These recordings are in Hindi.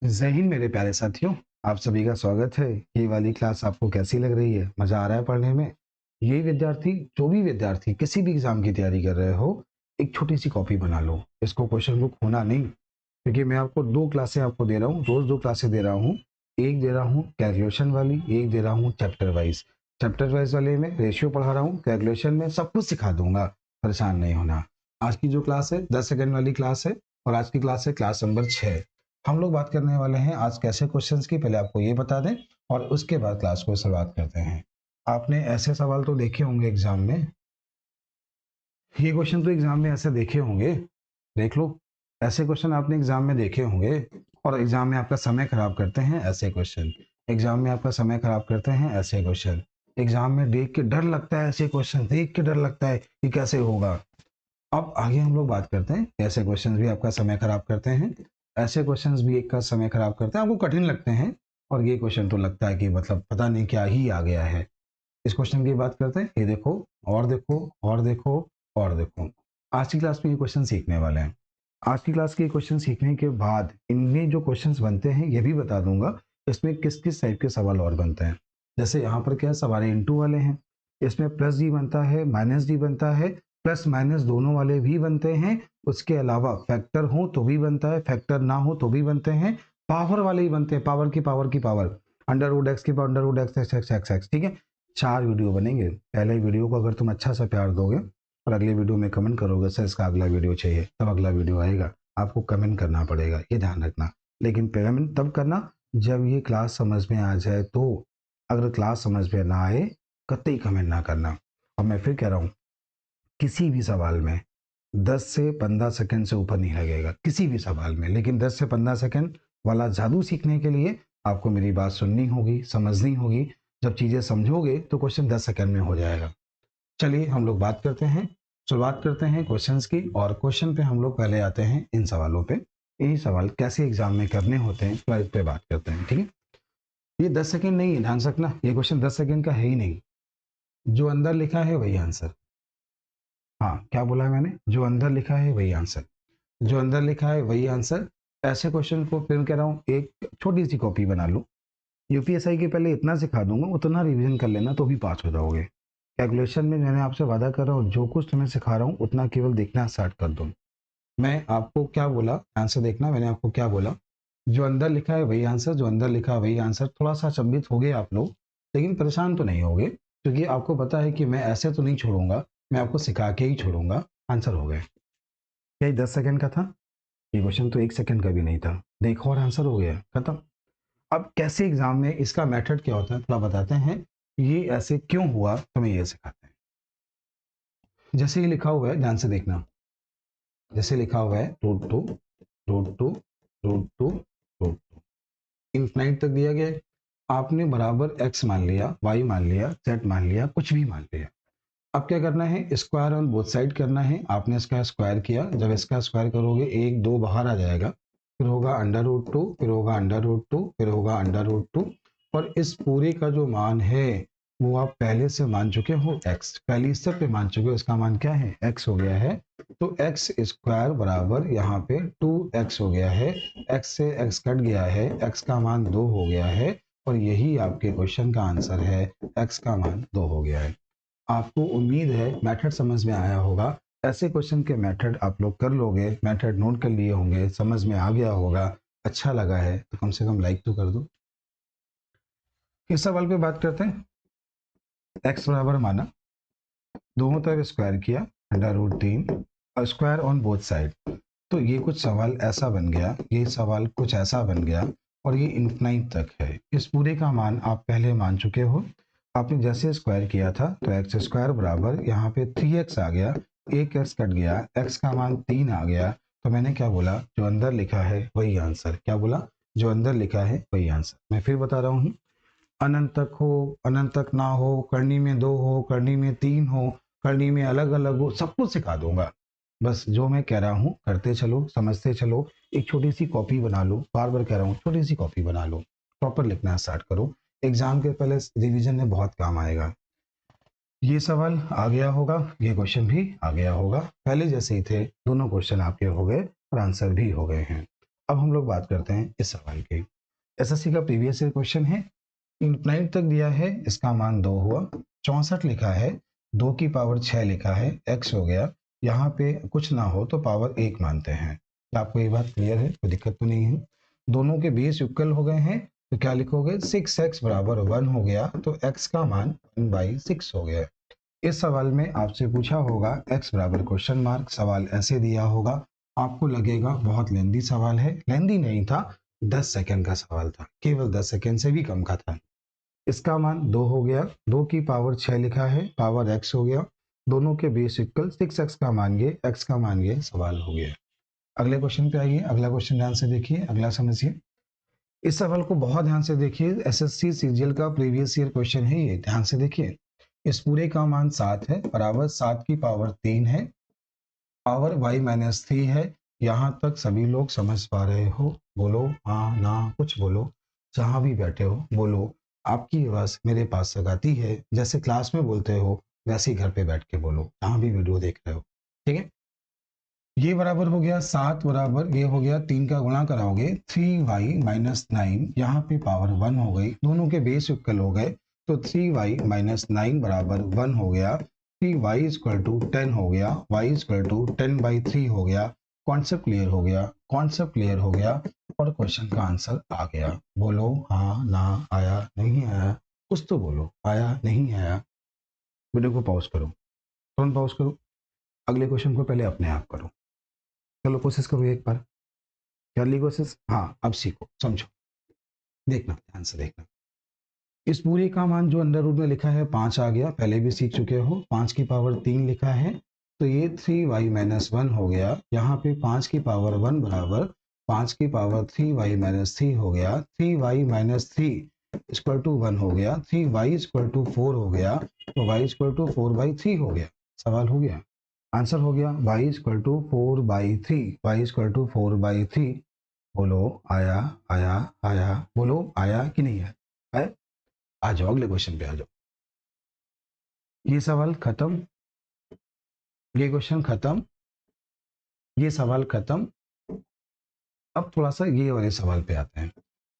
जय हिंद मेरे प्यारे साथियों। आप सभी का स्वागत है। ये वाली क्लास आपको कैसी लग रही है? मजा आ रहा है पढ़ने में? ये विद्यार्थी, जो भी विद्यार्थी किसी भी एग्जाम की तैयारी कर रहे हो, एक छोटी सी कॉपी बना लो। इसको क्वेश्चन बुक होना नहीं, क्योंकि मैं आपको दो क्लासें आपको दे रहा हूँ, रोज दो क्लासें दे रहा हूँ। एक दे रहा हूँ कैलकुलेशन वाली, एक दे रहा हूँ चैप्टर वाइज। चैप्टर वाइज वाले में रेशियो पढ़ा रहा हूँ, कैलकुलेशन में सब कुछ सिखा दूंगा, परेशान नहीं होना। आज की जो क्लास है 10 सेकंड वाली क्लास है, और आज की क्लास है क्लास नंबर 6। हम लोग बात करने वाले हैं आज कैसे क्वेश्चंस की, पहले आपको ये बता दें और उसके बाद क्लास को शुरुआत करते हैं। आपने ऐसे सवाल तो देखे होंगे एग्जाम में, ये क्वेश्चन तो एग्जाम में ऐसे देखे होंगे, देख लो। ऐसे क्वेश्चन आपने एग्जाम में देखे होंगे, और एग्जाम में आपका समय खराब करते हैं ऐसे क्वेश्चन। एग्जाम में आपका समय खराब करते हैं ऐसे क्वेश्चन। एग्जाम में देख के डर लगता है, ऐसे क्वेश्चन देख के डर लगता है कि कैसे होगा। अब आगे हम लोग बात करते हैं, ऐसे क्वेश्चंस भी आपका समय खराब करते हैं, ऐसे क्वेश्चंस भी एक का समय खराब करते हैं, आपको कठिन लगते हैं। और ये क्वेश्चन तो लगता है कि मतलब पता नहीं क्या ही आ गया है। इस क्वेश्चन की बात करते हैं, ये देखो और देखो और देखो और देखो। आज की क्लास में ये क्वेश्चन सीखने वाले हैं। आज की क्लास के क्वेश्चन सीखने के बाद इनमें जो क्वेश्चंस बनते हैं ये भी बता दूंगा, इसमें किस किस टाइप के सवाल और बनते हैं। जैसे यहाँ पर क्या सवाल इंटू वाले हैं, इसमें प्लस डी बनता है, माइनस डी बनता है, प्लस माइनस दोनों वाले भी बनते हैं। उसके अलावा फैक्टर हो तो भी बनता है, फैक्टर ना हो तो भी बनते हैं। पावर वाले ही बनते हैं, पावर की पावर की पावर, अंडर रूट एक्स की power under root x x x x x. ठीक है, 4 वीडियो बनेंगे। पहले वीडियो को अगर तुम अच्छा सा प्यार दोगे और अगले वीडियो में कमेंट करोगे सर इसका अगला वीडियो चाहिए, तब अगला वीडियो आएगा। आपको कमेंट करना पड़ेगा, ये ध्यान रखना। लेकिन पेमेंट तब करना जब ये क्लास समझ में आ जाए। तो अगर क्लास समझ में ना आए, कतई कमेंट ना करना। और मैं फिर कह रहा हूँ, किसी भी सवाल में 10 से 15 सेकंड से ऊपर नहीं लगेगा, किसी भी सवाल में। लेकिन 10 से 15 सेकंड वाला जादू सीखने के लिए आपको मेरी बात सुननी होगी, समझनी होगी। जब चीज़ें समझोगे तो क्वेश्चन 10 सेकंड में हो जाएगा। चलिए हम लोग बात करते हैं, शुरुआत करते हैं क्वेश्चंस की। और क्वेश्चन पे हम लोग पहले आते हैं इन सवालों पे। यही सवाल कैसे एग्जाम में करने होते हैं, तो इस पे बात करते हैं। ठीक है, ये 10 सेकंड नहीं है, ध्यान रखना। ये क्वेश्चन 10 सेकंड का है ही नहीं। जो अंदर लिखा है वही आंसर। हाँ, क्या बोला है मैंने? जो अंदर लिखा है वही आंसर। जो अंदर लिखा है वही आंसर। ऐसे क्वेश्चन को फिर कह रहा हूँ, एक छोटी सी कॉपी बना लो। यूपीएसआई के पहले इतना सिखा दूंगा, उतना रिवीजन कर लेना तो भी पास हो जाओगे। कैलकुलेशन में मैंने आपसे वादा कर रहा हूँ, जो कुछ तुम्हें सिखा रहा हूँ उतना केवल देखना स्टार्ट कर दो। मैं आपको क्या बोला, आंसर देखना। मैंने आपको क्या बोला? जो अंदर लिखा है वही आंसर, जो अंदर लिखा है वही आंसर। थोड़ा सा अचंभित हो गए आप लोग, लेकिन परेशान तो नहीं होगे, क्योंकि आपको पता है कि मैं ऐसे तो नहीं छोड़ूंगा, मैं आपको सिखा के ही छोड़ूंगा। आंसर हो गए। क्या 10 सेकंड का था? ये क्वेश्चन तो 1 सेकंड का भी नहीं था। देखो और आंसर हो गया, खत्म। अब कैसे एग्जाम में इसका मेथड क्या होता है थोड़ा बताते हैं। ये ऐसे क्यों हुआ तुम्हें ये सिखाते हैं। जैसे ये लिखा हुआ है, ध्यान से देखना। जैसे लिखा हुआ है root two root two root two root two, infinite तक दिया गया है। आपने बराबर x मान लिया, y मान लिया, z मान लिया, कुछ भी मान लिया। अब क्या करना है? स्क्वायर ऑन बोथ साइड करना है। आपने इसका स्क्वायर किया, जब इसका स्क्वायर करोगे एक दो बाहर आ जाएगा, फिर होगा अंडर रूट टू, फिर होगा अंडर रूट टू, फिर होगा अंडर रूट टू। और इस पूरे का जो मान है वो आप पहले से मान चुके हो, x पहली स्टेप पे मान चुके हो। इसका मान क्या है? x हो गया है। तो x स्क्वायर बराबर यहाँ पे 2x हो गया है। x से x कट गया है, x का मान 2 हो गया है। और यही आपके क्वेश्चन का आंसर है, x का मान 2 हो गया है। आपको उम्मीद है मेथड समझ में आया होगा। ऐसे क्वेश्चन के मेथड आप लोग कर लोगे, मेथड नोट कर लिए होंगे, समझ में आ गया होगा। अच्छा लगा है तो कम से कम लाइक तो कर दो। इस सवाल पे बात करते हैं। x बराबर माना, दोनों तरफ स्क्वायर किया, अंडर रूट 3, और स्क्वायर ऑन बोथ साइड। तो ये कुछ सवाल ऐसा बन गया, ये सवाल कुछ ऐसा बन गया, और ये इनफिनाइट तक है। इस पूरे का मान आप पहले मान चुके हो। आपने जैसे स्क्वायर किया था तो एक्स स्क्वायर बराबर यहाँ पे 3x आ गया, एक x कट गया, x का मान 3 आ गया। तो मैंने क्या बोला? जो अंदर लिखा है वही आंसर। क्या बोला? जो अंदर लिखा है वही आंसर। मैं फिर बता रहा हूँ, अनंत तक हो, अनंत तक ना हो, करनी में 2 हो, करनी में 3 हो, करनी में अलग अलग हो, सब कुछ सिखा दूंगा। बस जो मैं कह रहा हूँ करते चलो, समझते चलो। एक छोटी सी कॉपी बना लो, बार बार कह रहा हूँ छोटी सी कॉपी बना लो, प्रॉपर लिखना स्टार्ट करो। एग्जाम के पहले रिवीजन में बहुत काम आएगा। ये सवाल आ गया होगा, ये क्वेश्चन भी आ गया होगा, पहले जैसे ही थे, दोनों क्वेश्चन आपके हो गए और आंसर भी हो गए हैं। अब हम लोग बात करते हैं इस सवाल की। एसएससी का प्रीवियस ईयर क्वेश्चन है, इंफिनाइट तक दिया है, इसका मान 2 हुआ, 64 लिखा है, 2 की पावर 6 लिखा है, x हो गया, यहाँ पे कुछ ना हो तो पावर 1 मानते हैं। क्या आपको ये बात क्लियर है? कोई दिक्कत तो नहीं है? दोनों के बेस इक्वल हो गए हैं तो क्या लिखोगे? 6x बराबर 1 हो गया, तो x का मान 1/6 हो गया। इस सवाल में आपसे पूछा होगा x बराबर क्वेश्चन मार्क, सवाल ऐसे दिया होगा, आपको लगेगा बहुत लेंदी सवाल है। लेंदी नहीं था, 10 सेकंड का सवाल था, केवल 10 सेकंड से भी कम का था। इसका मान 2 हो गया, 2 की पावर 6 लिखा है, पावर x हो गया, दोनों के बेस इक्वल, 6x का मान ये, x का मान ये, सवाल हो गया। अगले क्वेश्चन पे आइए, अगला क्वेश्चन ध्यान से देखिए, अगला समझिए। इस सवाल को बहुत ध्यान से देखिए, एसएससी सीजीएल का प्रीवियस ईयर क्वेश्चन है ये, ध्यान से देखिए। इस पूरे का मान 7 है, बराबर 7 की पावर 3 है, पावर y-3 है। यहाँ तक सभी लोग समझ पा रहे हो? बोलो हाँ ना, कुछ बोलो, जहाँ भी बैठे हो बोलो। आपकी आवाज मेरे पास तक आती है, जैसे क्लास में बोलते हो वैसे ही घर पे बैठ के बोलो, जहाँ भी वीडियो देख रहे हो, ठीक है? ये बराबर हो गया 7 बराबर, ये हो गया 3 का गुणा कराओगे 3y-9, यहाँ पे पावर 1 हो गई, दोनों के बेस इक्वल हो गए, तो 3y-9 बराबर 1 हो गया, 3y इक्वल टू 10 हो गया, y इक्वल टू 10/3 हो गया। कॉन्सेप्ट क्लियर हो गया, कॉन्सेप्ट क्लियर हो गया और क्वेश्चन का आंसर आ गया। बोलो हाँ ना, आया नहीं आया, कुछ तो बोलो, आया नहीं आया। वीडियो को पॉज करो, तुरंत पॉज करो, अगले क्वेश्चन को पहले अपने आप करो। चलो कोशिश करो एक बार, कर ली कोशिश? हाँ, अब सीखो, समझो, देखना ध्यान से देखना। इस पूरे का मान जो अंडर रूट में लिखा है 5 आ गया, पहले भी सीख चुके हो। 5 की पावर 3 लिखा है, तो ये 3y-1 हो गया, यहाँ पे 5 की पावर 1 बराबर 5 की पावर 3y-3 हो गया, 3y-3 इक्वल टू 1 हो गया, 3y इक्वल टू 4 हो गया, तो y इक्वल टू 4/3 हो गया। सवाल हो गया, आंसर हो गया, y equal to 4/3, y equal to 4/3। बोलो आया, आया, आया, बोलो आया कि नहीं आया? आया? आ जाओ अगले क्वेश्चन पे आ जाओ। ये सवाल खत्म, ये क्वेश्चन खत्म, ये सवाल खत्म। अब थोड़ा सा ये वाले सवाल पे आते हैं।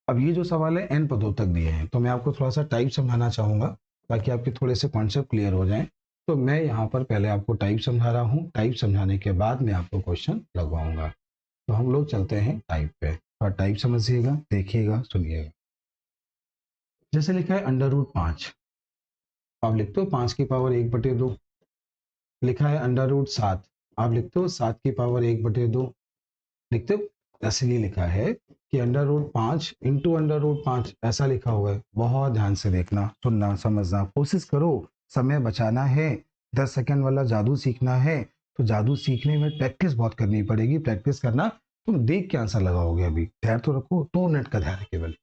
अब ये जो सवाल है n पदों तक दिए हैं, तो मैं आपको थोड़ा सा टाइप समझाना चाहूंगा ताकि आपके थोड़े से कॉन्सेप्ट क्लियर हो जाएं। तो मैं यहाँ पर पहले आपको टाइप समझा रहा हूँ, टाइप समझाने के बाद मैं आपको क्वेश्चन लगवाऊंगा। तो हम लोग चलते हैं टाइप पे, और टाइप समझिएगा, देखिएगा, सुनिएगा। जैसे लिखा है अंडर रूट 5, आप लिखते हो 5 की पावर 1/2। लिखा है अंडर रूट 7, आप लिखते हो 7 की पावर 1/2 लिखते हो। ऐसे नहीं लिखा है कि under root 5 into under root 5, ऐसा लिखा हुआ है। बहुत ध्यान से देखना, सुनना, समझना, कोशिश करो, समय बचाना है। 10 सेकंड वाला जादू सीखना है, तो जादू सीखने में प्रैक्टिस बहुत करनी पड़ेगी। प्रैक्टिस करना, तुम देख के आंसर लगाओगे। अभी धैर्य तो रखो, 2 मिनट का धैर्य केवल।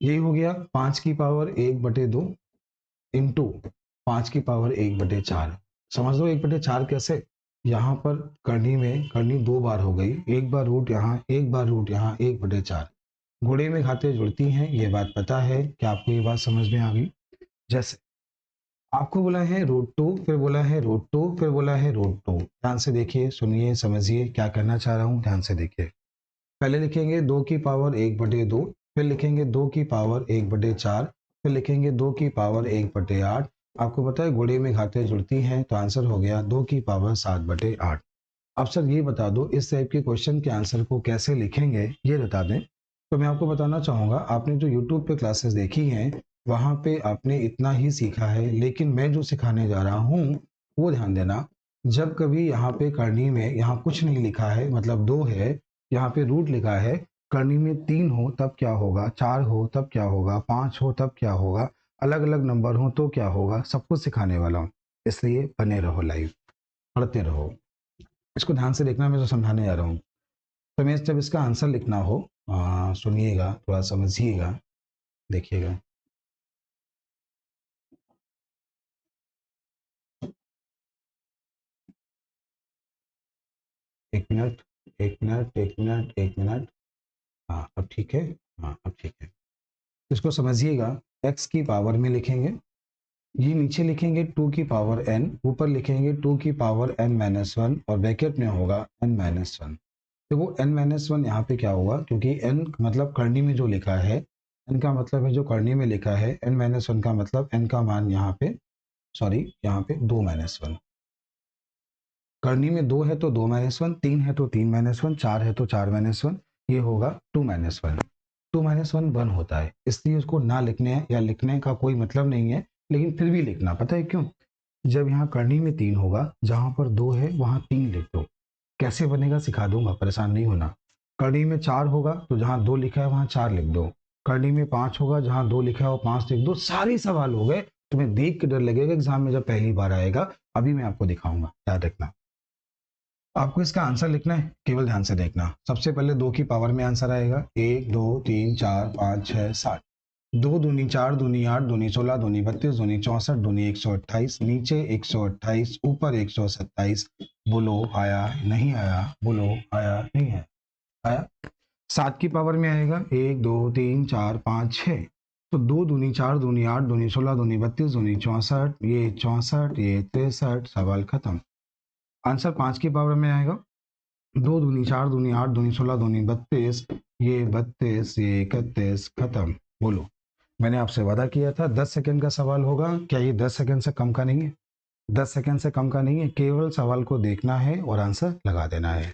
यही हो गया 5 की पावर 1/2 इंटू 5 की पावर 1/4। समझ लो 1/4 कैसे? यहाँ पर करनी में करनी 2 बार हो गई, एक बार रूट यहाँ, एक बार रूट यहाँ, 1/4। गुणे में घातें जुड़ती हैं, ये बात पता है। क्या आपको ये बात समझ में आ गई? जैसे आपको बोला है √2, फिर बोला है √2, फिर बोला है √2। ध्यान से देखिए, सुनिए, समझिए क्या करना चाह रहा हूँ, ध्यान से देखिए। पहले लिखेंगे 2 की पावर 1/2, फिर लिखेंगे 2 की पावर 1/4, फिर लिखेंगे 2 की पावर 1/8। आपको पता है गुणे में घातें जुड़ती हैं, तो आंसर हो गया 2 की पावर 7/8। अब सर ये बता दो, इस टाइप के क्वेश्चन के आंसर को कैसे लिखेंगे, ये बता दें। तो मैं आपको बताना चाहूँगा, आपने जो यूट्यूब पे क्लासेस देखी हैं वहाँ पे आपने इतना ही सीखा है, लेकिन मैं जो सिखाने जा रहा हूँ वो ध्यान देना। जब कभी यहाँ पे करनी में यहाँ कुछ नहीं लिखा है, मतलब 2 है, यहाँ पे रूट लिखा है, करनी में 3 हो तब क्या होगा, 4 हो तब क्या होगा, 5 हो तब क्या होगा, अलग अलग नंबर हो तो क्या होगा, सब कुछ सिखाने वाला हूँ। इसलिए बने रहो, लाइव पढ़ते रहो। इसको ध्यान से देखना, मैं जो समझाने जा रहा हूँ। तो मैं जब इसका आंसर लिखना हो, सुनिएगा, थोड़ा समझिएगा, देखिएगा। एक मिनट, एक मिनट, एक मिनट, एक मिनट। हाँ अब ठीक है, हाँ अब ठीक है। इसको समझिएगा, x की पावर में लिखेंगे, ये नीचे लिखेंगे 2 की पावर n, ऊपर लिखेंगे 2 की पावर n-1, और ब्रैकेट में होगा n-1। देखो n माइनस वन यहाँ पे क्या होगा, क्योंकि n मतलब करनी में जो लिखा है, n का मतलब है जो करनी में लिखा है, n माइनस वन का मतलब n का मान यहाँ पे, सॉरी यहाँ पे 2 माइनस वन, करनी में 2 है तो 2 माइनस वन, 3 है तो 3 माइनस वन, 4 है तो 4 माइनस वन, ये होगा 2 माइनस वन। 2 माइनस वन 1 होता है, इसलिए उसको ना लिखने या लिखने का कोई मतलब नहीं है, लेकिन फिर भी लिखना, पता है क्यों? जब यहाँ करनी में 3 होगा, जहाँ पर 2 है वहाँ 3 लिख दो। कैसे बनेगा सिखा दूंगा, परेशान नहीं होना। करनी में 4 होगा तो जहाँ 2 लिखा है वहाँ 4 लिख दो। करनी में 5 होगा, जहाँ 2 लिखा है वो 5 लिख दो। सारे सवाल हो गए। तुम्हें देख के डर लगेगा एग्जाम में जब पहली बार आएगा। अभी मैं आपको दिखाऊंगा, याद रखना। आपको इसका आंसर लिखना है, केवल ध्यान से देखना। सबसे पहले 2 की पावर में आंसर आएगा, 1 2 3 4 5 6 7। 2 दूनी 4 दूनी 8 दूनी 16 दूनी 32 दूनी 64 दूनी 128, नीचे 128 ऊपर 127। बोलो आया नहीं आया, बोलो आया नहीं है आया। 7 की पावर में आएगा, 1 2 3 4 5 6। तो 2 दूनी 4 दूनी 8 दूनी 16 दूनी 32 दूनी 64, ये 64 ये 63, सवाल खत्म। आंसर 5 की पावर में आएगा, 2 दूनी 4 दूनी 8 दूनी 16 दूनी 32, ये 32 ये 31, खत्म। बोलो, मैंने आपसे वादा किया था 10 सेकंड का सवाल होगा, क्या ये 10 सेकंड से कम का नहीं है? 10 सेकंड से कम का नहीं है, केवल सवाल को देखना है और आंसर लगा देना है।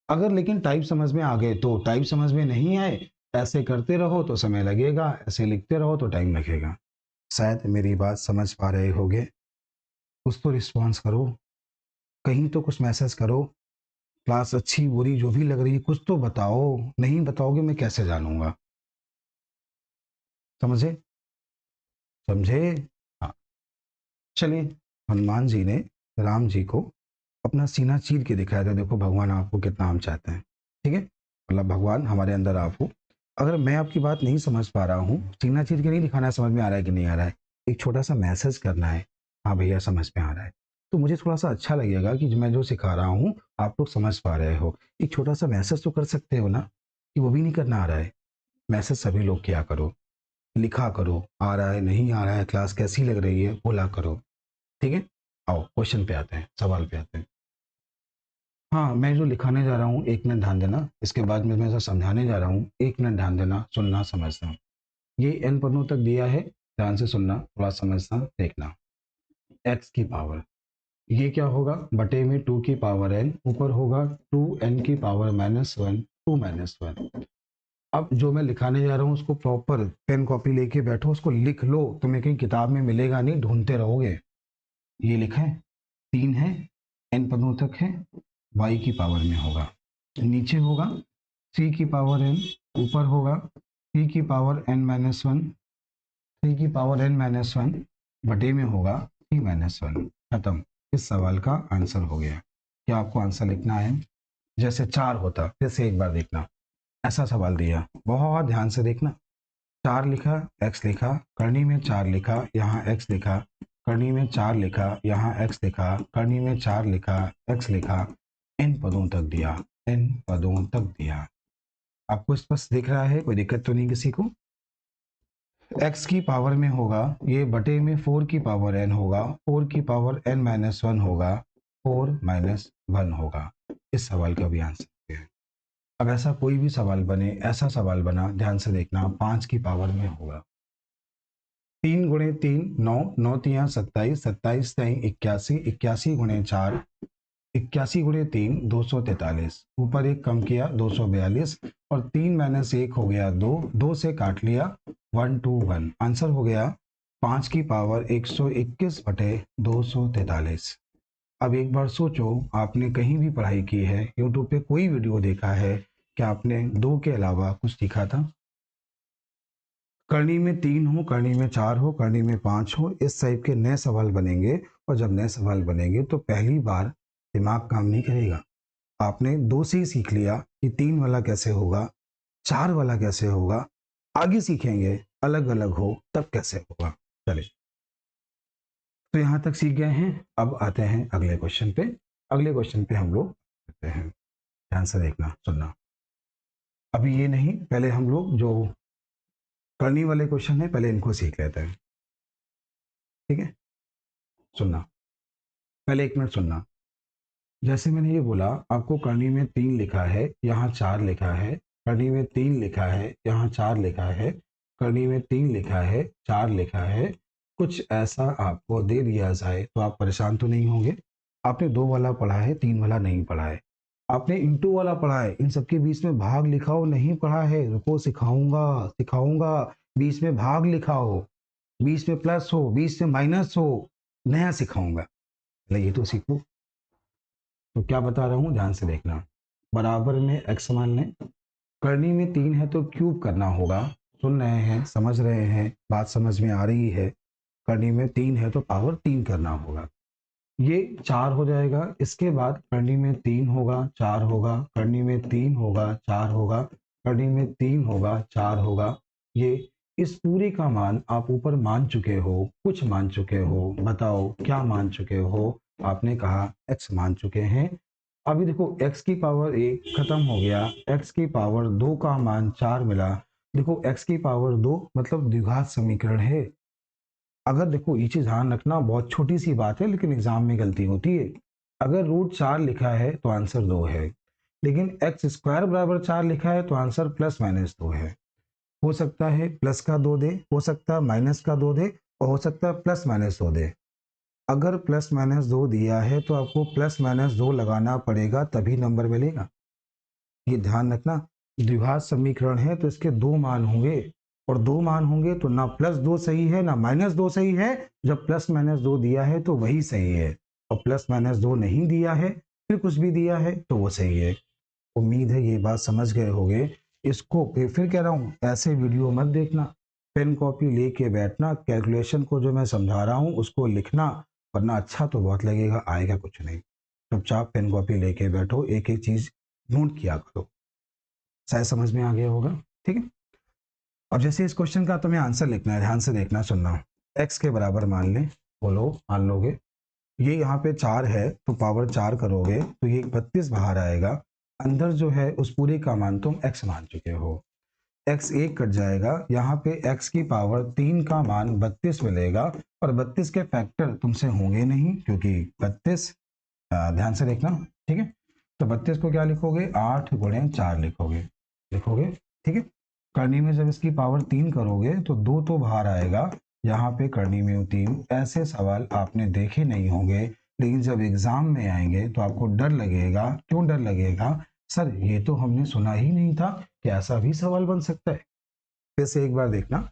अगर लेकिन टाइप समझ में आ गए तो, टाइप समझ में नहीं आए, ऐसे करते रहो तो समय लगेगा, ऐसे लिखते रहो तो टाइम लगेगा। शायद मेरी बात समझ पा रहे होगे। कुछ तो रिस्पॉन्स करो, कहीं तो कुछ मैसेज करो। क्लास अच्छी बुरी जो भी लग रही है कुछ तो बताओ, नहीं बताओगे मैं कैसे जानूंगा? समझे? समझे? हाँ। चलिए, हनुमान जी ने राम जी को अपना सीना चीर के दिखाया था, देखो भगवान आपको कितना हम चाहते हैं। ठीक है, मतलब भगवान हमारे अंदर आप हो। अगर मैं आपकी बात नहीं समझ पा रहा हूँ, सीना चीर के नहीं दिखाना है, समझ में आ रहा है कि नहीं आ रहा है, एक छोटा सा मैसेज करना है, हाँ भैया समझ में आ रहा है, तो मुझे थोड़ा सा अच्छा लगेगा कि मैं जो सिखा रहा हूँ आप लोग समझ पा रहे हो। एक छोटा सा मैसेज तो कर सकते हो ना, कि वो भी नहीं करना आ रहा है। मैसेज सभी लोग किया करो, लिखा करो, आ रहा है नहीं आ रहा है, क्लास कैसी लग रही है बोला करो। ठीक है, आओ क्वेश्चन पे आते हैं, सवाल पे आते हैं। हाँ, मैं जो लिखाने जा रहा हूँ 1 मिनट ध्यान देना, इसके बाद मैं जो समझाने जा रहा हूँ 1 मिनट ध्यान देना, सुनना समझना। ये n पदों तक दिया है, ध्यान से सुनना, थोड़ा समझना देखना। x की पावर, ये क्या होगा, बटे में 2 की पावर n, ऊपर होगा 2n की power minus one, 2 minus one. अब जो मैं लिखाने जा रहा हूँ उसको प्रॉपर पेन कॉपी लेके बैठो, उसको लिख लो, तुम्हें कहीं किताब में मिलेगा नहीं, ढूंढते रहोगे। ये लिखा है, 3 है, n पदों तक है, y की पावर में होगा, नीचे होगा c की पावर n, ऊपर होगा 3 की पावर n माइनस वन, 3 की पावर n माइनस वन, बटे में होगा 3 माइनस वन, खत्म। इस सवाल का आंसर हो गया। क्या आपको आंसर लिखना है? जैसे 4 होता, फिर से एक बार देखना, ऐसा सवाल दिया, बहुत ध्यान से देखना। 4 लिखा, x लिखा, करनी में 4 लिखा, यहाँ x लिखा, करनी में 4 लिखा, यहाँ x लिखा, करनी में 4 लिखा, x लिखा, इन पदों तक दिया, इन पदों तक दिया। आपको स्पष्ट दिख रहा है, कोई दिक्कत तो नहीं किसी को? x की पावर में होगा, ये बटे में 4 की पावर n होगा, 4 की पावर n माइनस वन होगा, 4 माइनस वन होगा। इस सवाल का भी आंसर है। अब ऐसा कोई भी सवाल बने, ऐसा सवाल बना, ध्यान से देखना, 5 की पावर में होगा, 3 गुणे 3 9, 9 तिया 27, 27 तई 81, 81 गुणे 4, 81 गुणे 3 243, ऊपर एक कम किया 242, और 3 माइनस 1 हो गया 2, 2 से काट लिया 121, आंसर हो गया 5 की पावर 121 बटे 243। अब एक बार सोचो, आपने कहीं भी पढ़ाई की है, यूट्यूब पे कोई वीडियो देखा है, क्या आपने 2 के अलावा कुछ सीखा था? करनी में 3 हो, करनी में 4 हो, करनी में 5 हो, इस टाइप के नए सवाल बनेंगे। और जब नए सवाल बनेंगे तो पहली बार दिमाग काम नहीं करेगा। आपने 2 से ही सीख लिया कि 3 वाला कैसे होगा, 4 वाला कैसे होगा, आगे सीखेंगे अलग अलग हो तब कैसे होगा। चलिए, तो यहाँ तक सीख गए हैं, अब आते हैं अगले क्वेश्चन पे। अगले क्वेश्चन पे हम लोग करते हैं, ध्यान से देखना सुनना। अभी ये नहीं, पहले हम लोग जो करनी वाले क्वेश्चन है पहले इनको सीख लेते हैं। ठीक है, सुनना, पहले 1 मिनट सुनना। जैसे मैंने ये बोला, आपको करनी में 3 लिखा है, यहाँ 4 लिखा है, करनी में 3 लिखा है, यहाँ 4 लिखा है, करनी में 3 लिखा है, 4 लिखा है, कुछ ऐसा आपको दे दिया जाए तो आप परेशान तो नहीं होंगे? आपने 2 वाला पढ़ा है, 3 वाला नहीं पढ़ा है। आपने इंटू वाला पढ़ा है, इन सबके बीच में भाग लिखा हो नहीं पढ़ा है, रुको सिखाऊँगा, सिखाऊँगा। बीच में भाग लिखा हो, बीच में प्लस हो, बीच में माइनस हो, नया सिखाऊँगा। पहले ये तो सीखो। तो क्या बता रहा हूँ ध्यान से देखना। बराबर में x मान लें, करनी में 3 है तो क्यूब करना होगा। सुन रहे हैं, समझ रहे हैं, बात समझ में आ रही है। करनी में 3 है तो पावर 3 करना होगा। ये 4 हो जाएगा, इसके बाद करनी में 3 होगा, 4 होगा, करनी में 3 होगा, 4 होगा, करनी में 3 होगा, 4 होगा। ये इस पूरे का मान आप ऊपर मान चुके हो, कुछ मान चुके हो, बताओ क्या मान चुके हो? आपने कहा x मान चुके हैं। अभी देखो x की पावर 1 खत्म हो गया, x की पावर 2 का मान 4 मिला। देखो x की पावर 2 मतलब द्विघात समीकरण है। अगर देखो ये चीज ध्यान रखना, बहुत छोटी सी बात है लेकिन एग्जाम में गलती होती है। अगर रूट 4 लिखा है तो आंसर 2 है, लेकिन एक्स स्क्वायर बराबर 4 लिखा है तो आंसर प्लस माइनस 2 है। हो सकता है प्लस का 2 दे, हो सकता है माइनस का 2 दे, और हो सकता है प्लस माइनस 2 दे। अगर प्लस माइनस 2 दिया है तो आपको प्लस माइनस 2 लगाना पड़ेगा तभी नंबर मिलेगा। ये ध्यान रखना। द्विघात समीकरण है तो इसके 2 मान होंगे, और 2 मान होंगे तो ना प्लस 2 सही है ना माइनस 2 सही है। जब प्लस माइनस 2 दिया है तो वही सही है, और प्लस माइनस 2 नहीं दिया है, फिर कुछ भी दिया है तो वो सही है। उम्मीद है ये बात समझ गए होंगे। इसको फिर कह रहा हूँ, ऐसे वीडियो मत देखना, पेन कॉपी लेके बैठना, कैलकुलेशन को जो मैं समझा रहा हूँ उसको लिखना, वरना अच्छा तो बहुत लगेगा, आएगा कुछ नहीं। चुपचाप पेन कॉपी लेके बैठो, एक एक चीज नोट किया करो। शायद समझ में आ गया होगा। ठीक है। अब जैसे इस क्वेश्चन का तुम्हें आंसर लिखना है, ध्यान से देखना, सुनना। x के बराबर मान ले, बोलो मान लोगे। ये यहाँ पे 4 है तो पावर 4 करोगे तो ये 32 बाहर आएगा। अंदर जो है उस पूरे का मान तुम x मान चुके हो। x एक कट जाएगा, यहाँ पे x की पावर 3 का मान 32 मिलेगा, और 32 के फैक्टर तुमसे होंगे नहीं क्योंकि 32, ध्यान से देखना। ठीक है। तो 32 को क्या लिखोगे, 8 गुणे 4 लिखोगे, लिखोगे। ठीक है। करनी में जब इसकी पावर 3 करोगे तो 2 तो बाहर आएगा, यहाँ पे करनी में 3। ऐसे सवाल आपने देखे नहीं होंगे, लेकिन जब एग्जाम में आएंगे तो आपको डर लगेगा। क्यों डर लगेगा? सर ये तो हमने सुना ही नहीं था कि ऐसा भी सवाल बन सकता है। फिर से एक बार देखना।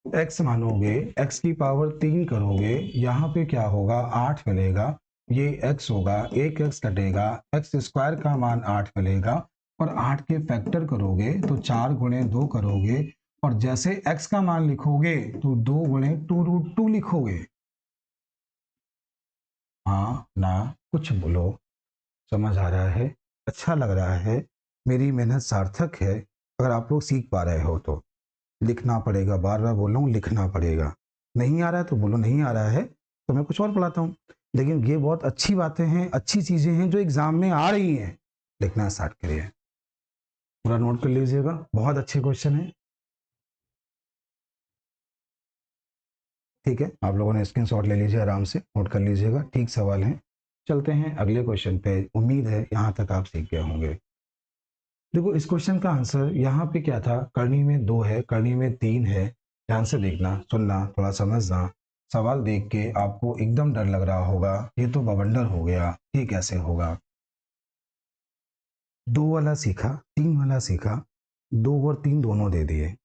x मानोगे, x की पावर 3 करोगे, यहाँ पे क्या होगा, 8 मिलेगा। ये x होगा, एक x कटेगा, x स्क्वायर का मान 8 मिलेगा, और 8 के फैक्टर करोगे तो 4 गुणे 2 करोगे, और जैसे x का मान लिखोगे तो 2 गुणे 2√2 लिखोगे। हाँ ना, कुछ बोलो। समझ आ रहा है? अच्छा लग रहा है? मेरी मेहनत सार्थक है? अगर आप लोग सीख पा रहे हो तो लिखना पड़ेगा, बार बार बोल रहा हूँ, लिखना पड़ेगा। नहीं आ रहा है तो बोलो नहीं आ रहा है, तो मैं कुछ और पढ़ाता हूँ। लेकिन ये बहुत अच्छी बातें हैं, अच्छी चीजें हैं जो एग्जाम में आ रही हैं। लिखना स्टार्ट करिए, पूरा नोट कर लीजिएगा, बहुत अच्छे क्वेश्चन है। ठीक है, आप लोगों ने स्क्रीनशॉट ले लीजिए, आराम से नोट कर लीजिएगा, ठीक सवाल है। चलते हैं अगले क्वेश्चन पे। उम्मीद है यहाँ तक आप सीख गए होंगे। देखो इस क्वेश्चन का आंसर यहाँ पे क्या था, करनी में 2 है, करनी में 3 है। ध्यान से देखना, सुनना, थोड़ा समझना। सवाल देख के आपको एकदम डर लग रहा होगा, ये तो बवंडर हो गया, ये कैसे होगा। 2 वाला सीखा, 3 वाला सीखा, 2 और 3 दोनों दे दिए।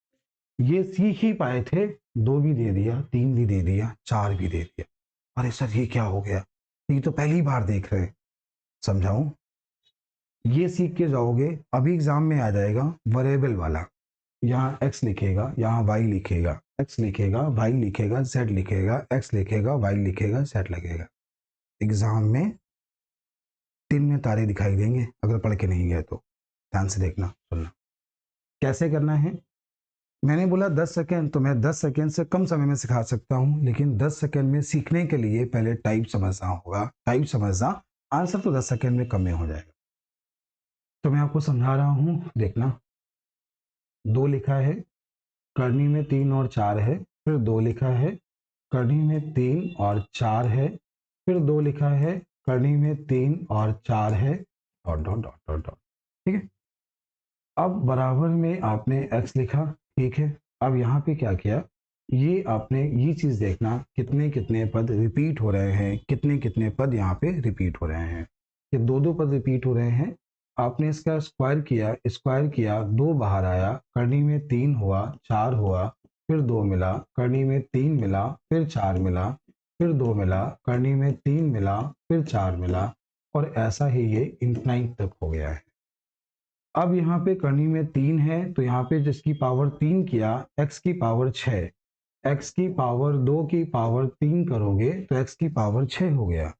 ये सीख ही पाए थे, 2 भी दे दिया, 3 भी दे दिया, 4 भी दे दिया। अरे सर ये क्या हो गया, ये तो पहली बार देख रहे। समझाऊं? ये सीख के जाओगे, अभी एग्जाम में आ जाएगा वेरिएबल वाला। यहाँ x लिखेगा, यहाँ y लिखेगा, x लिखेगा, y लिखेगा, z लिखेगा, x लिखेगा, y लिखेगा, z लगेगा। एग्जाम में दिन में तारे दिखाई देंगे अगर पढ़ के नहीं गए तो। ध्यान से देखना, सुनना। कैसे करना है? मैंने बोला 10 सेकेंड, तो मैं 10 सेकेंड से कम समय में सिखा सकता हूँ, लेकिन 10 सेकेंड में सीखने के लिए पहले टाइप समझना होगा। टाइप समझना, आंसर तो 10 सेकेंड में कम में हो जाएगा। तो मैं आपको समझा रहा हूँ, देखना। 2 लिखा है, करनी में 3 और 4 है, फिर 2 लिखा है, करनी में 3 और 4 है, फिर 2 लिखा है, करनी में 3 और 4 है, dot dot dot dot dot. ठीक है, अब बराबर में आपने x लिखा, ठीक है। अब यहाँ पे क्या किया, ये आपने ये चीज देखना कितने कितने पद रिपीट हो रहे हैं, कितने कितने पद यहाँ पे रिपीट हो रहे हैं। ये दो दो पद रिपीट हो रहे हैं। आपने इसका स्क्वायर किया, 2 बाहर आया, करनी में 3 हुआ, 4 हुआ, फिर 2 मिला, करनी में 3 मिला, फिर 4 मिला, फिर 2 मिला, करनी में 3 मिला, फिर 4 मिला, और ऐसा ही ये इनफाइनाइट तक हो गया है। अब यहाँ पे करनी में 3 है, तो यहाँ पे जिसकी पावर 3 किया, x की पावर 6, x की पावर 2 की पावर 3 करोगे तो x की पावर 6 हो गया।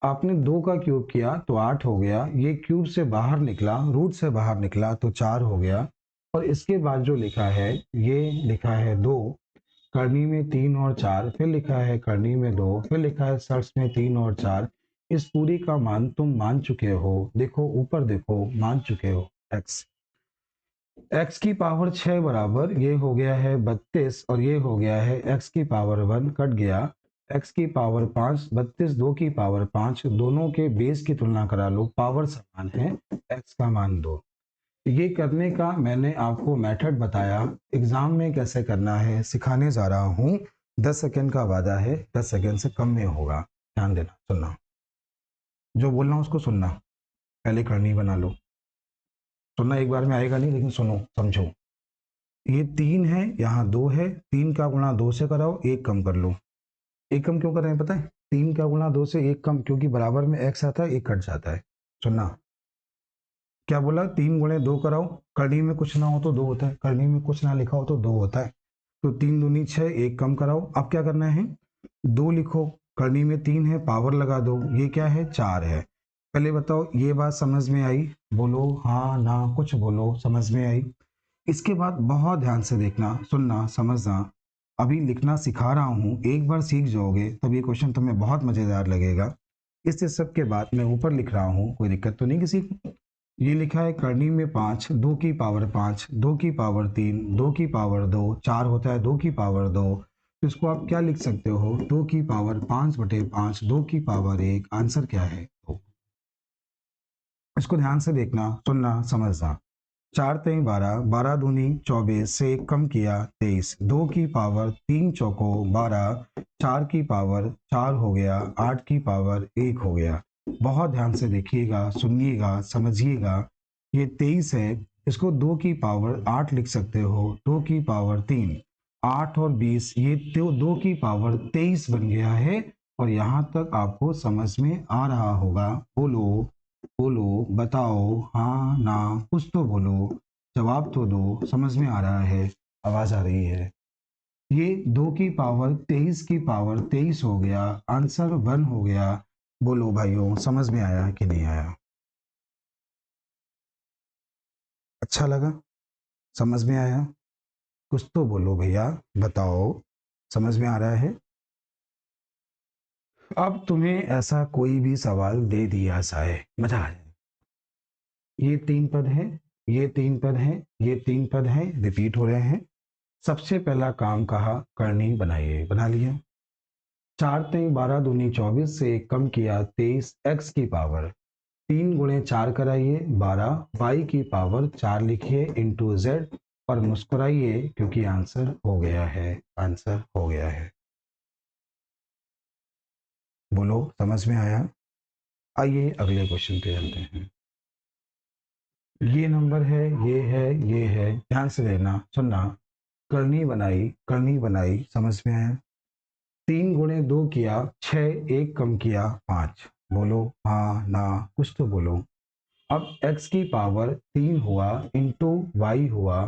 आपने 2 का क्यूब किया तो 8 हो गया, ये क्यूब से बाहर निकला, रूट से बाहर निकला तो 4 हो गया। और इसके बाद जो लिखा है, ये लिखा है 2, करनी में 3 और 4, फिर लिखा है करनी में 2, फिर लिखा है सर्च में 3 और 4। इस पूरी का मान तुम मान चुके हो, देखो ऊपर देखो, मान चुके हो x। x की पावर 6 बराबर ये हो गया है 32, और ये हो गया है x की पावर 1 कट गया, x की पावर 5, 32 2 की पावर 5, दोनों के बेस की तुलना करा लो, पावर समान है, x का मान 2। ये करने का मैंने आपको मेथड बताया, एग्जाम में कैसे करना है सिखाने जा रहा हूँ। 10 सेकेंड का वादा है, 10 सेकेंड से कम में होगा, ध्यान देना, सुनना, जो बोल रहा हूँ उसको सुनना, पहले करनी बना लो। सुनना एक बार में आएगा नहीं, लेकिन सुनो समझो। ये 3 है, यहाँ 2 है, 3 का गुणा 2 से कराओ, 1 कम कर लो। 1 कम क्यों कर रहे हैं पता है? 3 का गुणा 2 से 1 कम, क्योंकि बराबर में x आता है, 1 कट जाता है। सुनना क्या बोला, 3 गुणे 2 कराओ, करनी में कुछ ना हो तो 2 होता है, करनी में कुछ ना लिखा हो तो 2 होता है। तो 3 दूनी 6, 1 कम कराओ। अब क्या करना है, 2 लिखो, करनी में 3 है, पावर लगा दो, ये क्या है 4 है। पहले बताओ ये बात समझ में आई? बोलो हाँ ना, कुछ बोलो, समझ में आई? इसके बाद बहुत ध्यान से देखना, सुनना, समझना। अभी लिखना सिखा रहा हूँ, एक बार सीख जाओगे तब ये क्वेश्चन तुम्हें बहुत मजेदार लगेगा। इस सब के बाद मैं ऊपर लिख रहा हूँ, कोई दिक्कत तो नहीं किसी को? ये लिखा है करनी में 5, 2 की पावर 5, 2 की पावर 3, 2 की पावर 2, 4 होता है 2 की पावर 2। तो इसको आप क्या लिख सकते हो, 2 की पावर 5/5, 2 की पावर 1, आंसर क्या है 2। इसको ध्यान से देखना, सुनना, समझना। 4 तेई 12, 12 दूनी 24, से 1 कम किया 23, 2 की पावर 3 चौको 12, 4 की पावर 4 हो गया, 8 की पावर 1 हो गया। बहुत ध्यान से देखिएगा, सुनिएगा, समझिएगा। ये 23 है, इसको 2 की पावर 8 लिख सकते हो, 2 की पावर 3, 8 और 20, ये तो 2 की पावर 23 बन गया है। और यहाँ तक आपको समझ में आ रहा होगा? बोलो बोलो, बताओ हाँ ना, कुछ तो बोलो, जवाब तो दो, समझ में आ रहा है, आवाज आ रही है? ये 2 की पावर 23 की पावर 23 हो गया, आंसर 1 हो गया। बोलो भाइयों, समझ में आया कि नहीं आया? अच्छा लगा? समझ में आया? कुछ तो बोलो भैया, बताओ, समझ में आ रहा है? अब तुम्हें ऐसा कोई भी सवाल दे दिया जाए, मजा आ जाए। ये 3 पद हैं, ये 3 पद हैं, ये 3 पद हैं, रिपीट हो रहे हैं। सबसे पहला काम कहा, करनी बनाइए, बना लिया। 4 तेई 12 दूनी 24, से 1 कम किया 23, x की पावर 3 गुणे 4 कराइए 12, y की पावर 4 लिखिए इंटू z, और मुस्कुराइए क्योंकि आंसर हो गया है, आंसर हो गया है। बोलो समझ में आया? आइए अगले क्वेश्चन पे चलते हैं। ये नंबर है, ये है, ये है, ध्यान से देना, सुनना। करनी बनाई, समझ में आया? 3 गुणे 2 किया 6, 1 कम किया 5। बोलो हाँ ना, कुछ तो बोलो। अब x की पावर 3 हुआ इंटू वाई हुआ,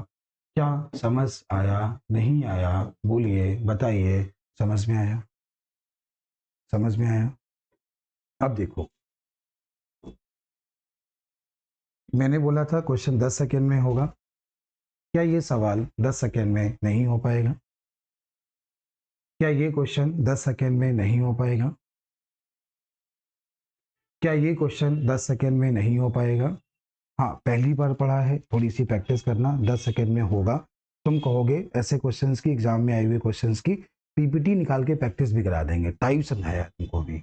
क्या समझ आया नहीं आया? बोलिए, बताइए, समझ में आया? समझ में आया? अब देखो, मैंने बोला था क्वेश्चन 10 सेकेंड में होगा। क्या ये सवाल 10 सेकेंड में नहीं हो पाएगा? क्या ये क्वेश्चन 10 सेकेंड में नहीं हो पाएगा? क्या ये क्वेश्चन 10 सेकेंड में नहीं हो पाएगा? हाँ, पहली बार पढ़ा है, थोड़ी सी प्रैक्टिस करना, 10 सेकेंड में होगा। तुम कहोगे ऐसे क्वेश्चंस की, एग्जाम में आए हुए क्वेश्चंस की पीपीटी निकाल के प्रैक्टिस भी करा देंगे, टाइप समझाया तुमको भी।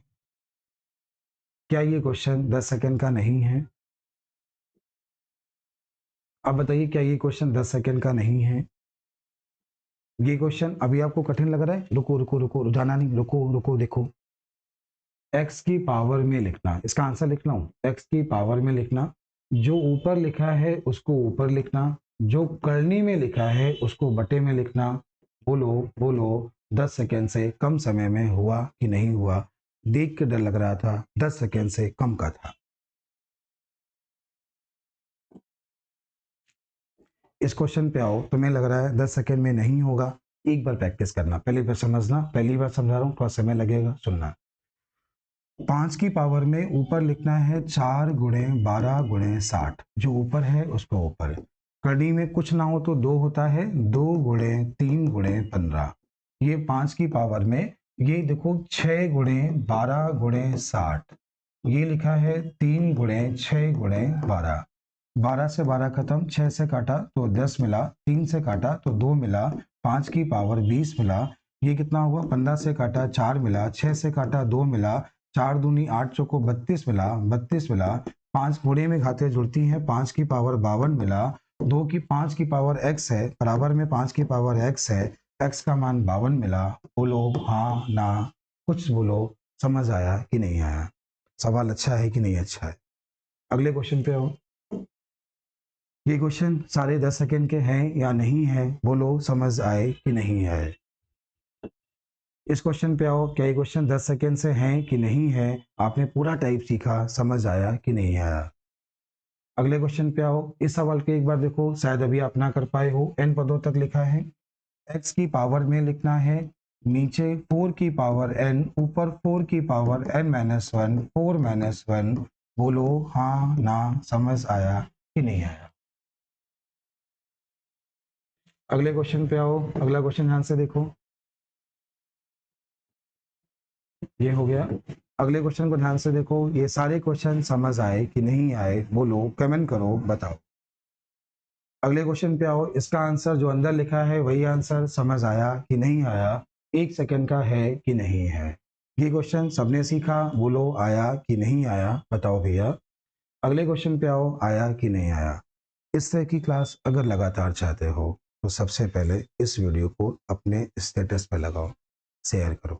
क्या ये क्वेश्चन 10 सेकंड का नहीं है? अब बताइए क्या ये क्वेश्चन 10 सेकंड का नहीं है? ये क्वेश्चन अभी आपको कठिन लग रहा है? रुको रुको रुको, जाना नहीं, रुको रुको, देखो। x की पावर में लिखना, इसका आंसर लिखना हूँ, x की पावर में लिखना, जो ऊपर लिखा है उसको ऊपर लिखना, जो करनी में लिखा है उसको बटे में लिखना। बोलो बोलो, 10 सेकेंड से कम समय में हुआ कि नहीं हुआ? देख के डर लग रहा था, 10 सेकेंड से कम का था। इस क्वेश्चन पे आओ, तुम्हें लग रहा है 10 सेकेंड में नहीं होगा, एक बार प्रैक्टिस करना, पहली बार समझना, पहली बार समझा रहा हूँ, थोड़ा समय लगेगा, सुनना। 5 की पावर में ऊपर लिखना है 4 गुणे 12 गुणे 60, जो ऊपर है उसको ऊपर, करनी में कुछ ना हो तो 2 होता है, 2 गुणे 3 गुणे 15। ये 5 की पावर में, ये देखो 6 गुणे 12 गुणे 60, ये लिखा है 3 गुणे 6 गुणे 12। 12 से 12 खत्म, 6 से काटा तो 10 मिला, 3 से काटा तो 2 मिला, 5 की पावर 20 मिला, ये कितना हुआ? 15 से काटा 4 मिला, 6 से काटा 2 मिला, 4 दूनी 8 चौको 32 मिला, 32 मिला, 5 गुणे में घातें जुड़ती हैं, 5 की पावर 52 मिला, 2 की 5 की पावर x है, बराबर में 5 की पावर x है, x का मान 52 मिला। बोलो हाँ ना, कुछ बोलो, समझ आया कि नहीं आया? सवाल अच्छा है कि नहीं अच्छा है? अगले क्वेश्चन पे आओ। ये क्वेश्चन साढ़े 10 सेकेंड के हैं या नहीं है? बोलो, समझ आए कि नहीं आए? इस क्वेश्चन पे आओ, क्या ये क्वेश्चन 10 सेकेंड से हैं कि नहीं है? आपने पूरा टाइप सीखा, समझ आया कि नहीं आया? अगले क्वेश्चन पे आओ, इस सवाल को एक बार देखो, शायद अभी आप ना कर पाए हो। n पदों तक लिखा है, x की पावर में लिखना है, नीचे 4 की पावर n, ऊपर 4 की पावर n माइनस 1, 4 माइनस 1। बोलो हाँ ना, समझ आया कि नहीं आया? अगले क्वेश्चन पे आओ, अगला क्वेश्चन ध्यान से देखो, ये हो गया। अगले क्वेश्चन को ध्यान से देखो, ये सारे क्वेश्चन समझ आए कि नहीं आए? बोलो, कमेंट करो, बताओ। अगले क्वेश्चन पे आओ, इसका आंसर जो अंदर लिखा है वही आंसर, समझ आया कि नहीं आया? 1 सेकंड का है कि नहीं है? ये क्वेश्चन सबने सीखा, बोलो आया कि नहीं आया? बताओ भैया। अगले क्वेश्चन पे आओ, आया कि नहीं आया? इस तरह की क्लास अगर लगातार चाहते हो तो सबसे पहले इस वीडियो को अपने स्टेटस पे लगाओ, शेयर करो।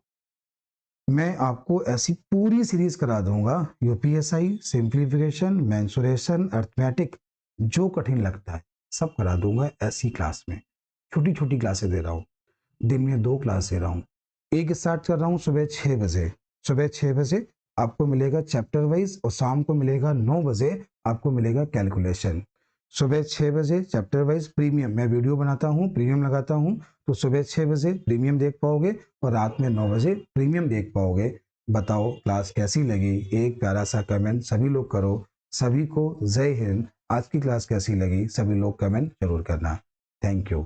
मैं आपको ऐसी पूरी सीरीज करा दूंगा, यूपीएसआई, सिंप्लीफिकेशन, मेंसुरेशन, अर्थमेटिक, जो कठिन लगता है सब करा दूंगा ऐसी क्लास में। छोटी छोटी क्लासें दे रहा हूँ, दिन में 2 क्लास दे रहा हूँ। एक स्टार्ट कर रहा हूँ सुबह 6 बजे, सुबह 6 बजे आपको मिलेगा चैप्टर वाइज, और शाम को मिलेगा 9 बजे आपको मिलेगा कैलकुलेशन। सुबह 6 बजे चैप्टर वाइज प्रीमियम, मैं वीडियो बनाता हूँ, प्रीमियम लगाता हूँ, तो सुबह 6 बजे प्रीमियम देख पाओगे और रात में 9 बजे प्रीमियम देख पाओगे। बताओ क्लास कैसी लगी? एक प्यारा सा कमेंट सभी लोग करो। सभी को जय हिंद। आज की क्लास कैसी लगी? सभी लोग कमेंट जरूर करना। Thank you.